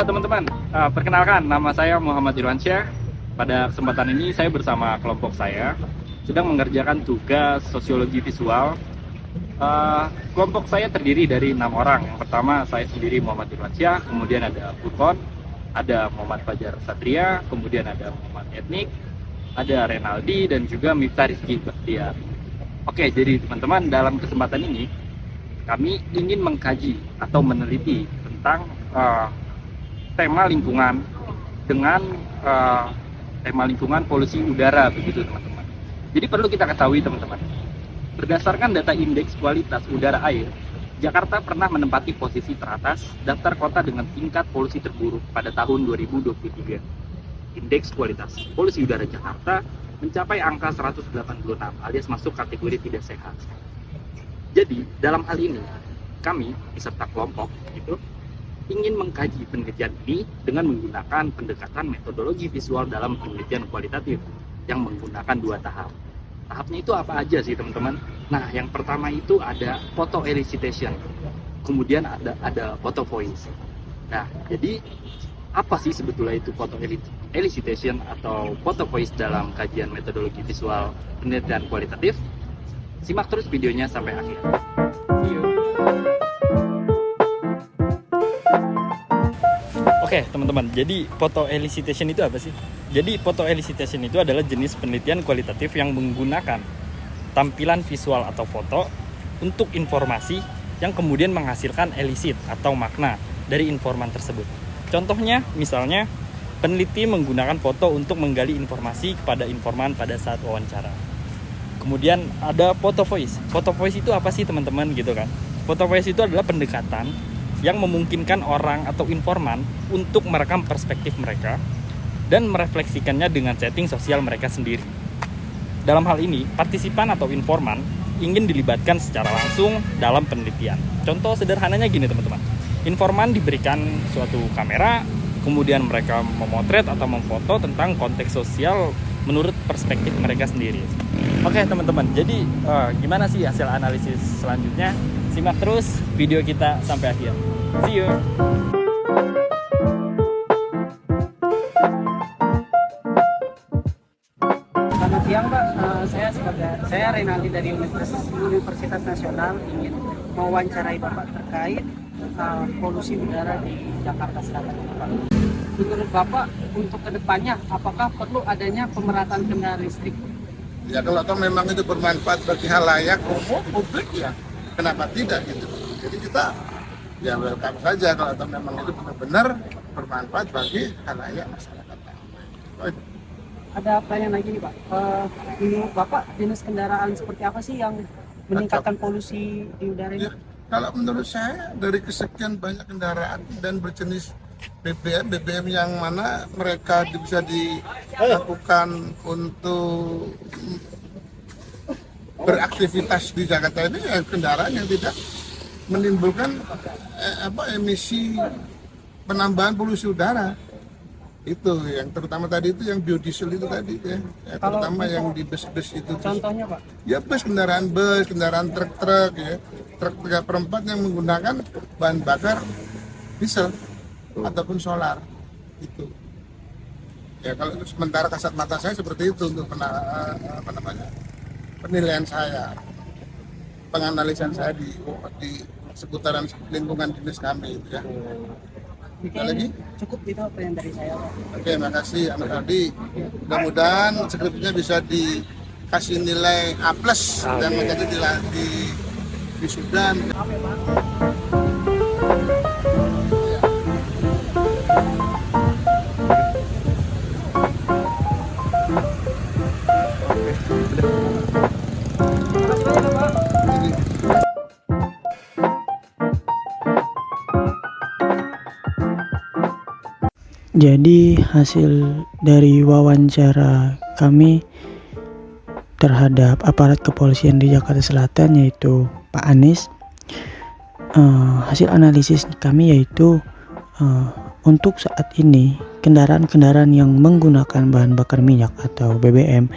Halo teman-teman, perkenalkan nama saya Muhammad Irwansyah. Pada kesempatan ini saya bersama kelompok saya sedang mengerjakan tugas sosiologi visual. Kelompok saya terdiri dari 6 orang. Yang pertama saya sendiri Muhammad Irwansyah, kemudian ada Furqon, ada Muhammad Fajar Satria, kemudian ada Muhammad Etnik, ada Renaldi, dan juga Miftah Rizky Bakhtiar. Oke, jadi teman-teman, dalam kesempatan ini kami ingin mengkaji atau meneliti tentang tema lingkungan dengan tema lingkungan polusi udara, begitu teman-teman. Jadi perlu kita ketahui teman-teman, berdasarkan data indeks kualitas udara air, Jakarta pernah menempati posisi teratas daftar kota dengan tingkat polusi terburuk pada tahun 2023. Indeks kualitas polusi udara Jakarta mencapai angka 186 alias masuk kategori tidak sehat. Jadi dalam hal ini kami beserta kelompok ingin mengkaji penelitian ini dengan menggunakan pendekatan metodologi visual dalam penelitian kualitatif yang menggunakan 2 tahap. Tahapnya itu apa aja sih teman-teman? Nah, yang pertama itu ada photo elicitation, kemudian ada photo voice. Nah, jadi apa sih sebetulnya itu photo elicitation atau photo voice dalam kajian metodologi visual penelitian kualitatif? Simak terus videonya sampai akhir. See you. Oke teman-teman, jadi photo elicitation itu apa sih? Jadi photo elicitation itu adalah jenis penelitian kualitatif yang menggunakan tampilan visual atau foto untuk informasi yang kemudian menghasilkan elicit atau makna dari informan tersebut. Contohnya, misalnya peneliti menggunakan foto untuk menggali informasi kepada informan pada saat wawancara. Kemudian ada photo voice. Photo voice itu apa sih teman-teman gitu kan? Photo voice itu adalah pendekatan yang memungkinkan orang atau informan untuk merekam perspektif mereka dan merefleksikannya dengan setting sosial mereka sendiri. Dalam hal ini, partisipan atau informan ingin dilibatkan secara langsung dalam penelitian. Contoh sederhananya gini teman-teman. Informan diberikan suatu kamera, kemudian mereka memotret atau memfoto tentang konteks sosial menurut perspektif mereka sendiri. Oke teman-teman, jadi gimana sih hasil analisis selanjutnya? Simak terus video kita sampai akhir. See you. Selamat siang Pak, saya Renaldi dari Universitas Nasional ingin mewawancarai Bapak terkait polusi udara di Jakarta Selatan. Menurut Bapak untuk kedepannya apakah perlu adanya pemerataan kendaraan listrik? Ya kalau memang itu bermanfaat bagi halayak umum publik ya kenapa tidak gitu. Jadi kita ya welcome saja kalau memang itu benar-benar bermanfaat bagi halayak masyarakat. Ada pertanyaan lagi nih Pak. Menurut Bapak jenis kendaraan seperti apa sih yang meningkatkan polusi di udara ini? Ya, kalau menurut saya dari kesekian banyak kendaraan dan berjenis BBM yang mana mereka bisa dilakukan untuk beraktivitas di Jakarta ini ya kendaraan yang tidak menimbulkan emisi penambahan polusi udara. Itu yang terutama tadi itu yang biodiesel itu tadi ya terutama yang di bus-bus itu. Contohnya Pak? Ya bus, kendaraan truk-truk ya, truk 3/4 yang menggunakan bahan bakar diesel ataupun solar itu. Ya kalau sementara kasat mata saya seperti itu untuk penilaian saya, penganalisan saya di seputaran lingkungan dinas kami itu ya. Ada lagi? Cukup itu apa yang dari saya Pak. Oke, makasih Ahmad Aldi. Mudah-mudahan skripnya bisa dikasih nilai A+ dan menjadi di wisuda. Jadi hasil dari wawancara kami terhadap aparat kepolisian di Jakarta Selatan yaitu Pak Anies, hasil analisis kami yaitu untuk saat ini kendaraan-kendaraan yang menggunakan bahan bakar minyak atau BBM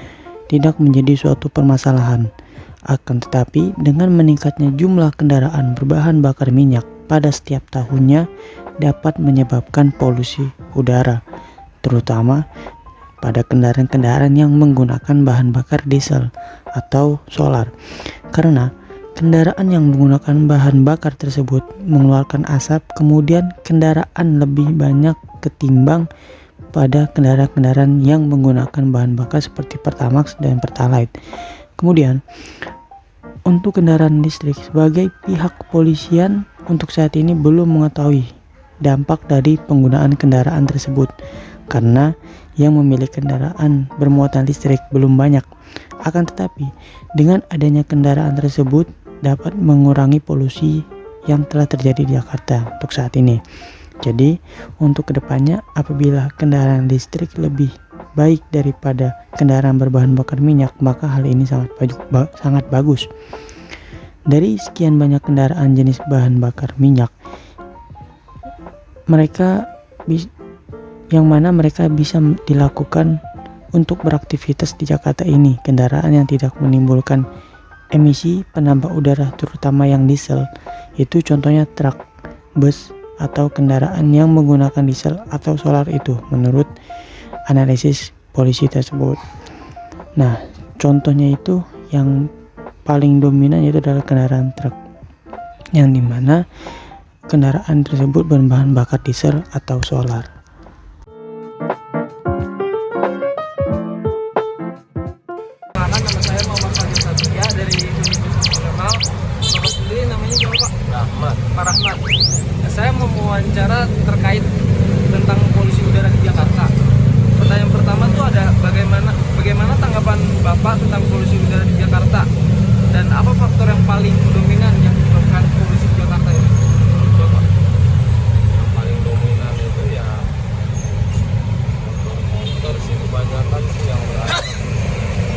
tidak menjadi suatu permasalahan. Akan tetapi dengan meningkatnya jumlah kendaraan berbahan bakar minyak pada setiap tahunnya dapat menyebabkan polusi udara, terutama pada kendaraan-kendaraan yang menggunakan bahan bakar diesel atau solar. Karena kendaraan yang menggunakan bahan bakar tersebut mengeluarkan asap, kemudian kendaraan lebih banyak ketimbang pada kendaraan-kendaraan yang menggunakan bahan bakar seperti Pertamax dan Pertalite. Kemudian untuk kendaraan listrik, sebagai pihak kepolisian untuk saat ini belum mengetahui dampak dari penggunaan kendaraan tersebut karena yang memiliki kendaraan bermuatan listrik belum banyak. Akan tetapi dengan adanya kendaraan tersebut dapat mengurangi polusi yang telah terjadi di Jakarta untuk saat ini. Jadi untuk kedepannya apabila kendaraan listrik lebih baik daripada kendaraan berbahan bakar minyak, maka hal ini sangat bagus. Dari sekian banyak kendaraan jenis bahan bakar minyak, yang mana mereka bisa dilakukan untuk beraktivitas di Jakarta ini, kendaraan yang tidak menimbulkan emisi penambah udara terutama yang diesel, itu contohnya truk, bus, atau kendaraan yang menggunakan diesel atau solar itu menurut analisis polisi tersebut. Nah, contohnya itu yang paling dominan yaitu adalah kendaraan truk, yang dimana kendaraan tersebut berbahan bakar diesel atau solar. Nama saya Muhammad Satria dari Universitas Nasional. Bapak sendiri namanya siapa Pak? Rahmat. Pak Rahmat. Saya mau mewawancara terkait tentang polusi udara di Jakarta. Pertanyaan pertama tuh ada bagaimana tanggapan Bapak tentang polusi udara di Jakarta dan apa faktor yang paling dominan yang menyebabkan polusi di Jakarta ini? Bapak. Yang paling dominan itu ya motor sih, kebanyakan sih yang berasap.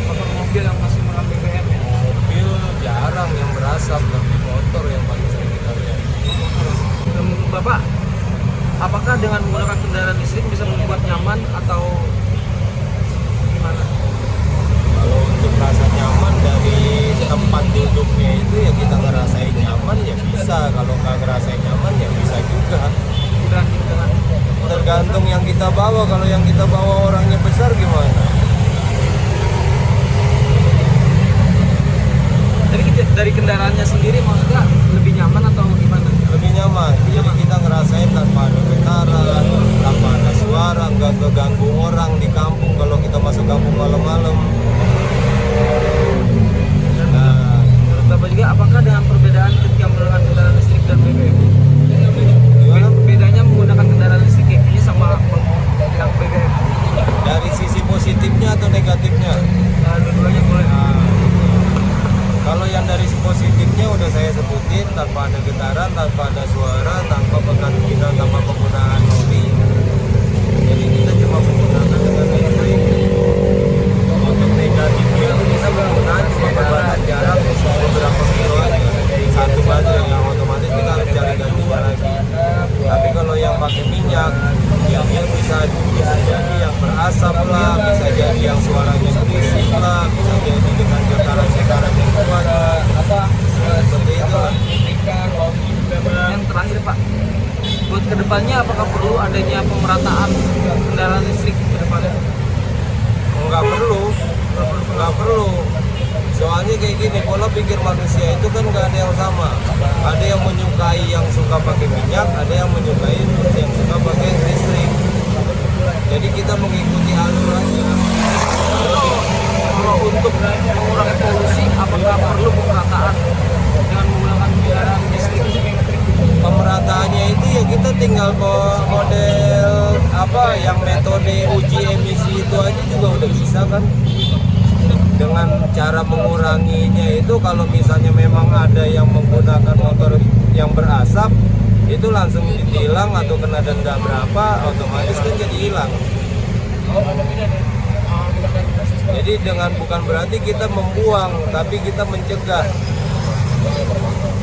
Motor mobil yang masih mengambil BBM ya? Mobil jarang yang berasap, tapi motor yang paling sering kita lihat. Menurut Bapak, apakah dengan menggunakan kendaraan listrik bisa membuat nyaman atau gimana? Kalau untuk rasa nyaman dari tempat duduknya itu ya kita ngerasain nyaman ya bisa, kalau nggak ngerasain nyaman ya bisa juga. Tergantung yang kita bawa, kalau yang kita bawa orangnya besar gimana? Jadi dari kendaraannya sendiri maksudnya lebih nyaman atau gimana? Lebih nyaman, jadi kita ngerasain tanpa ada getaran, tanpa ada suara, nggak keganggu orang di kampung kalau kita masuk kampung malam-malam. Nah, Menurut Bapak juga, apakah dengan perbedaan ketika menggunakan kendaraan listrik dan BBM? gimana? Bedanya menggunakan kendaraan listrik kayak gini sama yang BBM? Dari sisi positifnya atau negatifnya? Dua-duanya boleh. Kalau yang dari sisi positifnya udah saya sebutin, tanpa ada getaran, tanpa ada suara, tanpa penggantian, tanpa penggunaan oli. Jadi kita cuma menggunakan dengan listrik. Untuk negatifnya itu bisa menggunakan cuma berbahan jarak beberapa kilo aja. Satu baterai yang otomatis kita harus cari gantinya lagi. Tapi kalau yang pakai minyak, ya dia bisa jadi yang berasap lah, bisa jadi yang suaranya berisik lah, bisa jadi dengan getaran-getaran yang kuat lah. Seperti itu lah. Yang terakhir Pak, buat kedepannya apakah perlu adanya pemerataan kendaraan listrik ke depannya? Nggak perlu. Soalnya kayak gini, pola pikir manusia itu kan nggak ada yang sama. Ada yang menyukai yang suka pakai minyak, ada yang menyukai yang suka pakai listrik. Jadi kita mengikuti alur aja. Kalau untuk mengurangi polusi, apakah perlu pemerataan dengan menggunakan kendaraan listrik? Pemerataannya itu ya kita tinggal model apa yang metode uji emisi itu aja juga udah bisa kan. Dengan cara menguranginya itu kalau misalnya memang ada yang menggunakan motor yang berasap itu langsung ditilang atau kena denda berapa, otomatis kan jadi hilang. Jadi dengan bukan berarti kita membuang, tapi kita mencegah.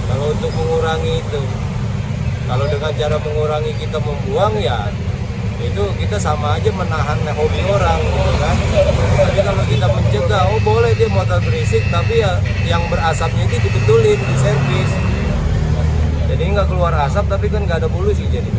Kalau untuk mengurangi itu, kalau dengan cara mengurangi kita membuang ya itu kita sama aja menahan hobi orang gitu kan. Tapi kalau kita mencegah, oh boleh dia motor berisik tapi ya yang berasapnya itu dibetulin, diservis. Jadi nggak keluar asap tapi kan nggak ada polusi jadi.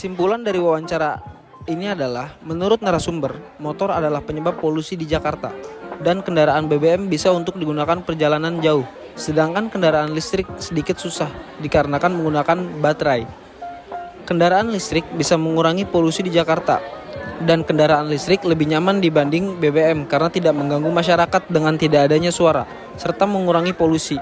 Kesimpulan dari wawancara ini adalah, menurut narasumber, motor adalah penyebab polusi di Jakarta dan kendaraan BBM bisa untuk digunakan perjalanan jauh, sedangkan kendaraan listrik sedikit susah dikarenakan menggunakan baterai. Kendaraan listrik bisa mengurangi polusi di Jakarta dan kendaraan listrik lebih nyaman dibanding BBM karena tidak mengganggu masyarakat dengan tidak adanya suara serta mengurangi polusi.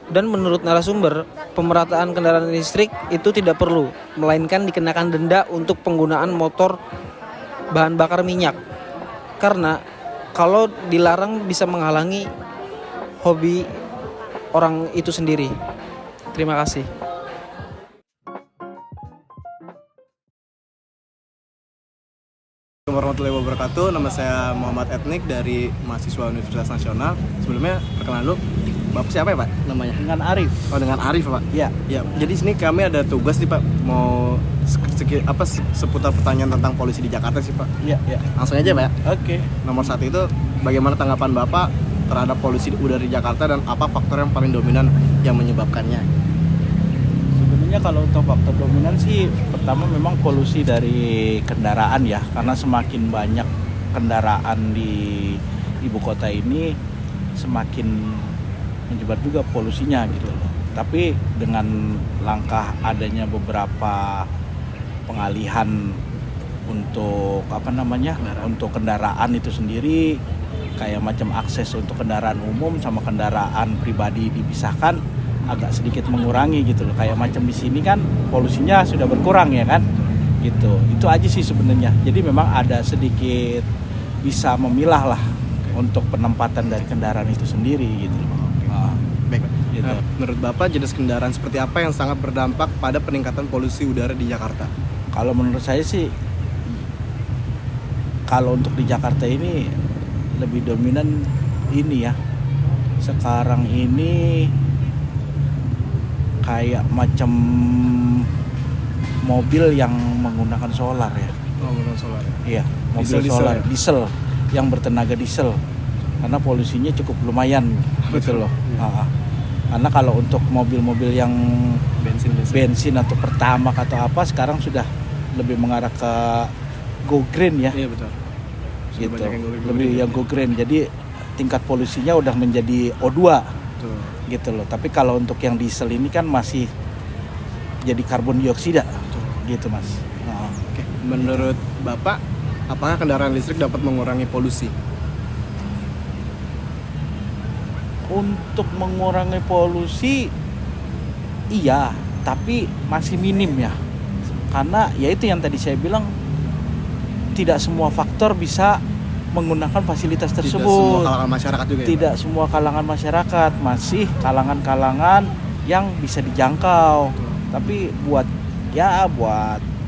Dan menurut narasumber, pemerataan kendaraan listrik itu tidak perlu, melainkan dikenakan denda untuk penggunaan motor bahan bakar minyak. Karena kalau dilarang bisa menghalangi hobi orang itu sendiri. Terima kasih. Assalamualaikum warahmatullahi wabarakatuh. Nama saya Muhammad Etnik dari mahasiswa Universitas Nasional. Sebelumnya perkenalan dulu, Bapak siapa ya Pak namanya? Dengan Arif. Oh, dengan Arif Pak. Ya. Ya. Jadi sini kami ada tugas nih Pak, mau seputar pertanyaan tentang polusi di Jakarta sih Pak. Iya, iya. Langsung aja Pak ya. Oke. Nomor 1 itu, bagaimana tanggapan Bapak terhadap polusi udara di Jakarta dan apa faktor yang paling dominan yang menyebabkannya? Sebenarnya kalau untuk faktor dominan sih, pertama memang polusi dari kendaraan ya, karena semakin banyak kendaraan di ibu kota ini semakin menyebar juga polusinya gitu loh. Tapi dengan langkah adanya beberapa pengalihan untuk untuk kendaraan itu sendiri, kayak macam akses untuk kendaraan umum sama kendaraan pribadi dipisahkan, agak sedikit mengurangi gitu loh. Kayak macam di sini kan polusinya sudah berkurang ya kan, gitu. Itu aja sih sebenarnya. Jadi memang ada sedikit bisa memilah lah untuk penempatan dari kendaraan itu sendiri gitu loh. Baik Pak. Gitu. Menurut Bapak jenis kendaraan seperti apa yang sangat berdampak pada peningkatan polusi udara di Jakarta? Kalau menurut saya sih, kalau untuk di Jakarta ini lebih dominan ini ya. Sekarang ini kayak macam mobil yang menggunakan solar ya. Oh, menggunakan solar. Iya, mobil Diesel solar, ya? diesel yang bertenaga diesel. Karena polusinya cukup lumayan gitu loh. Karena kalau untuk mobil-mobil yang bensin atau pertamax atau apa sekarang sudah lebih mengarah ke go green ya. Iya betul. Gitu. Lebih Yang go green. Jadi tingkat polusinya udah menjadi O2. Betul. Gitu loh. Tapi kalau untuk yang diesel ini kan masih jadi karbon dioksida. Gitu Mas. Oke. Menurut Bapak, apakah kendaraan listrik dapat mengurangi polusi? Untuk mengurangi polusi iya, tapi masih minim ya. Karena ya itu yang tadi saya bilang, tidak semua faktor bisa menggunakan fasilitas tersebut. Tidak semua kalangan masyarakat juga ya, Tidak semua kalangan masyarakat, masih kalangan-kalangan yang bisa dijangkau. Tapi buat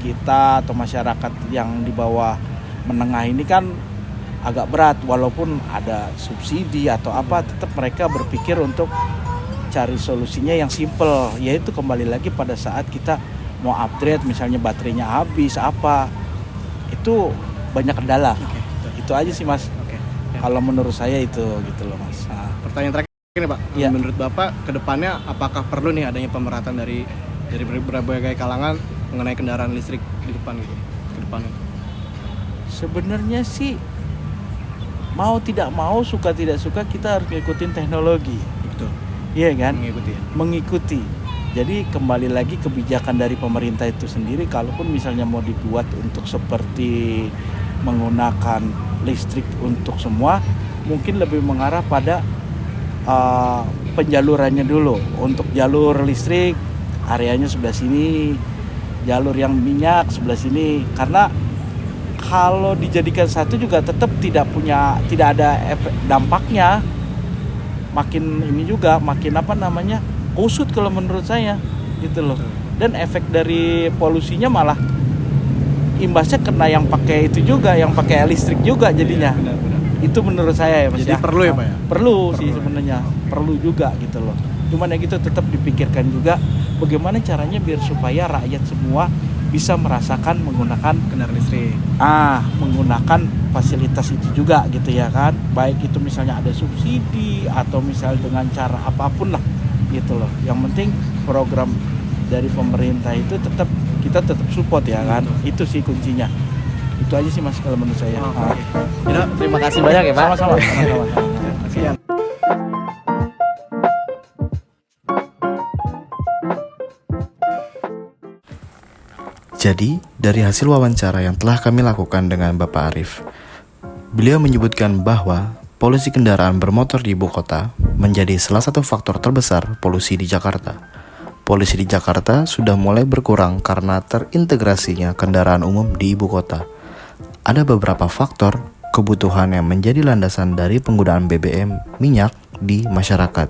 kita atau masyarakat yang di bawah menengah ini kan agak berat, walaupun ada subsidi atau apa, tetap mereka berpikir untuk cari solusinya yang simple, yaitu kembali lagi pada saat kita mau upgrade, misalnya baterainya habis apa, itu banyak kendala. Itu aja sih Mas. Kalau menurut saya itu gitu loh Mas. Pertanyaan terakhir nih Pak, Ya. menurut Bapak kedepannya apakah perlu nih adanya pemerataan dari berbagai kalangan mengenai kendaraan listrik di depan gitu, ke depannya? Sebenarnya sih mau tidak mau, suka tidak suka, kita harus ngikutin teknologi. Betul. Iya kan? Mengikuti. Jadi kembali lagi kebijakan dari pemerintah itu sendiri, kalaupun misalnya mau dibuat untuk seperti menggunakan listrik untuk semua, mungkin lebih mengarah pada penjalurannya dulu. Untuk jalur listrik areanya sebelah sini, jalur yang minyak sebelah sini. Karena kalau dijadikan satu juga tetap tidak ada efek dampaknya. Makin ini juga makin kusut kalau menurut saya gitu loh. Dan efek dari polusinya malah imbasnya kena yang pakai itu juga, yang pakai listrik juga jadinya. Benar. Itu menurut saya ya Mas. Jadi perlu ya Pak ya? Perlu sih sebenarnya, perlu juga gitu loh. Cuman ya gitu tetap dipikirkan juga bagaimana caranya biar supaya rakyat semua bisa merasakan menggunakan Kendaraan listrik. Menggunakan fasilitas itu juga gitu ya kan. Baik itu misalnya ada subsidi atau misal dengan cara apapun lah gitu loh. Yang penting program dari pemerintah itu tetap kita tetap support ya kan. Itu sih kuncinya. Itu aja sih Mas kalau menurut saya. Yaudah, terima kasih banyak ya Pak. Sama-sama. Sekian. Jadi, dari hasil wawancara yang telah kami lakukan dengan Bapak Arif, beliau menyebutkan bahwa polusi kendaraan bermotor di ibu kota menjadi salah satu faktor terbesar polusi di Jakarta. Polusi di Jakarta sudah mulai berkurang karena terintegrasinya kendaraan umum di ibu kota. Ada beberapa faktor kebutuhan yang menjadi landasan dari penggunaan BBM minyak di masyarakat.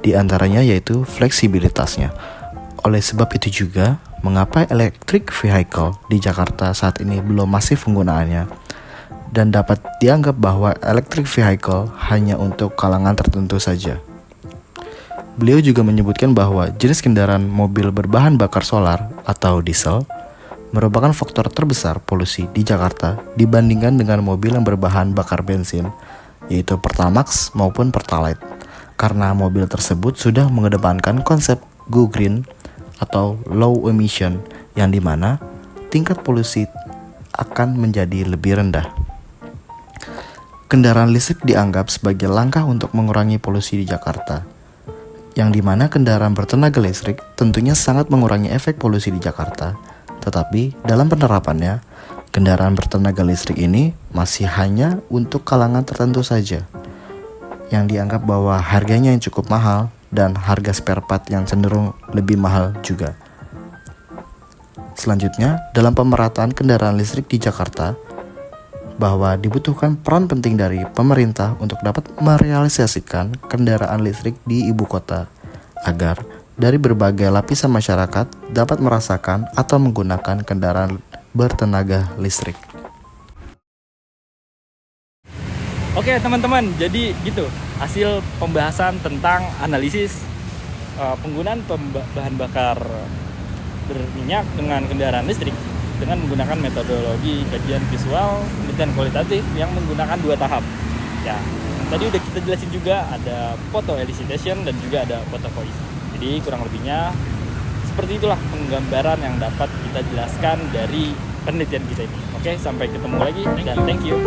Di antaranya yaitu fleksibilitasnya. Oleh sebab itu juga, mengapa electric vehicle di Jakarta saat ini belum masif penggunaannya, dan dapat dianggap bahwa electric vehicle hanya untuk kalangan tertentu saja. Beliau juga menyebutkan bahwa jenis kendaraan mobil berbahan bakar solar atau diesel merupakan faktor terbesar polusi di Jakarta dibandingkan dengan mobil yang berbahan bakar bensin, yaitu Pertamax maupun Pertalite, karena mobil tersebut sudah mengedepankan konsep go green atau low emission, yang dimana tingkat polusi akan menjadi lebih rendah. Kendaraan listrik dianggap sebagai langkah untuk mengurangi polusi di Jakarta, yang dimana kendaraan bertenaga listrik tentunya sangat mengurangi efek polusi di Jakarta. Tetapi dalam penerapannya, kendaraan bertenaga listrik ini masih hanya untuk kalangan tertentu saja, yang dianggap bahwa harganya yang cukup mahal dan harga spare part yang cenderung lebih mahal juga. Selanjutnya, dalam pemerataan kendaraan listrik di Jakarta, bahwa dibutuhkan peran penting dari pemerintah untuk dapat merealisasikan kendaraan listrik di ibu kota, agar dari berbagai lapisan masyarakat dapat merasakan atau menggunakan kendaraan bertenaga listrik. Oke teman-teman, jadi gitu hasil pembahasan tentang analisis penggunaan bahan bakar berminyak dengan kendaraan listrik dengan menggunakan metodologi kajian visual, penelitian kualitatif yang menggunakan 2 tahap. Ya, tadi udah kita jelasin juga ada photo elicitation dan juga ada photo voice. Jadi kurang lebihnya seperti itulah penggambaran yang dapat kita jelaskan dari penelitian kita ini. Oke, sampai ketemu lagi dan thank you.